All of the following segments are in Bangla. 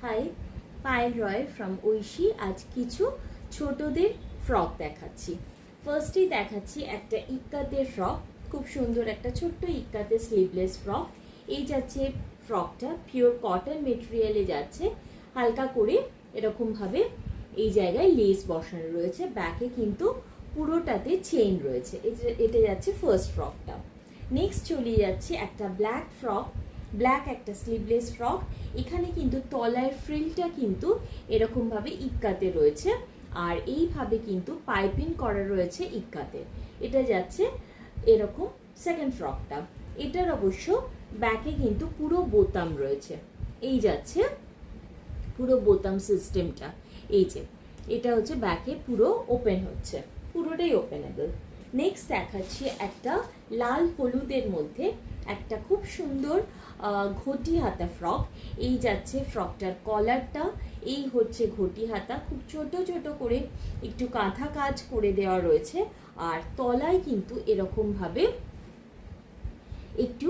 High, Payel Roy from Oishi. আজ কিছু ছোটদের ফ্রক দেখাচ্ছি। ফার্স্টেই দেখাচ্ছি একটা ইক্কাতের ফ্রক, খুব সুন্দর একটা ছোট্ট ইক্কাতের স্লিভলেস ফ্রক। এই যাচ্ছে ফ্রকটা, পিওর কটন মেটেরিয়ালে যাচ্ছে, হালকা করে এরকমভাবে এই জায়গায় লেস বসানো রয়েছে, ব্যাকে কিন্তু পুরোটাতে চেইন রয়েছে। এটা যাচ্ছে ফার্স্ট ফ্রকটা। নেক্সট চলে যাচ্ছে একটা ব্ল্যাক ফ্রক, ব্ল্যাক একটা স্লিভলেস ফ্রক। এখানে কিন্তু তলার ফ্রিলটা কিন্তু এরকমভাবে ইক্কাতে রয়েছে, আর এইভাবে কিন্তু পাইপিং করা রয়েছে ইক্কাতে। এটা যাচ্ছে এরকম সেকেন্ড ফ্রকটা। এটার অবশ্য ব্যাকে কিন্তু পুরো বোতাম রয়েছে, এই যাচ্ছে পুরো বোতাম সিস্টেমটা। এই যে এটা হচ্ছে ব্যাকে পুরো ওপেন হচ্ছে, পুরোটাই ওপেনেবল। নেক্সট দেখাচ্ছি একটা লাল হলুদের মধ্যে একটা খুব সুন্দর ঘটি হাতা ফ্রক। এই যাচ্ছে ফ্রকটার কলারটা, এই হচ্ছে ঘটি হাতা, খুব ছোট ছোট করে একটু কাঁথা কাজ করে দেওয়া রয়েছে, আর তলায় কিন্তু এরকমভাবে একটু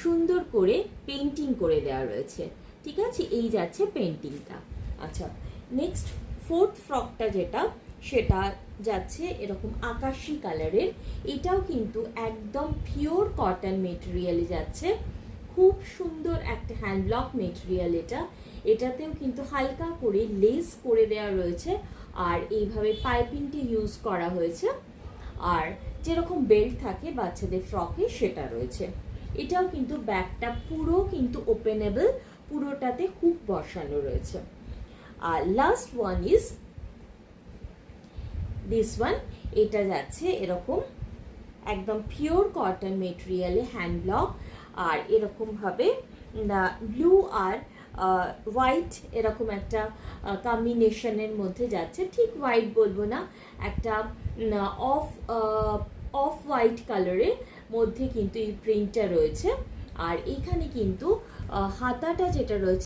সুন্দর করে পেন্টিং করে দেওয়া রয়েছে। ঠিক আছে, এই যাচ্ছে পেন্টিংটা। আচ্ছা, নেক্সট ফোর্থ ফ্রকটা যেটা, সেটা যাচ্ছে এরকম আকাশি কালারের। এটাও কিন্তু একদম পিওর কটন মেটেরিয়ালে যাচ্ছে, খুব সুন্দর একটা হ্যান্ড ব্লক মেটেরিয়াল এটা। এটাতেও কিন্তু হালকা করে লেস করে দেওয়া রয়েছে, আর এইভাবে পাইপিংটি ইউজ করা হয়েছে, আর যেরকম বেল্ট থাকে বাচ্চাদের ফ্রকে সেটা রয়েছে। এটাও কিন্তু ব্যাকটা পুরো কিন্তু ওপেনেবল, পুরোটাতে হুক বসানো রয়েছে। আর last one is this one. এটা যাচ্ছে এরকম একদম পিওর কটন মেটেরিয়ালে হ্যান্ড ব্লক, আর এরকমভাবে ব্লু আর হোয়াইট এরকম একটা কম্বিনেশনের মধ্যে যাচ্ছে। ঠিক হোয়াইট বলবো না, একটা অফ হোয়াইট কালারের মধ্যে কিন্তু এই প্রিন্টটা রয়েছে। আর এখানে কিন্তু হাতাটা যেটা রয়েছে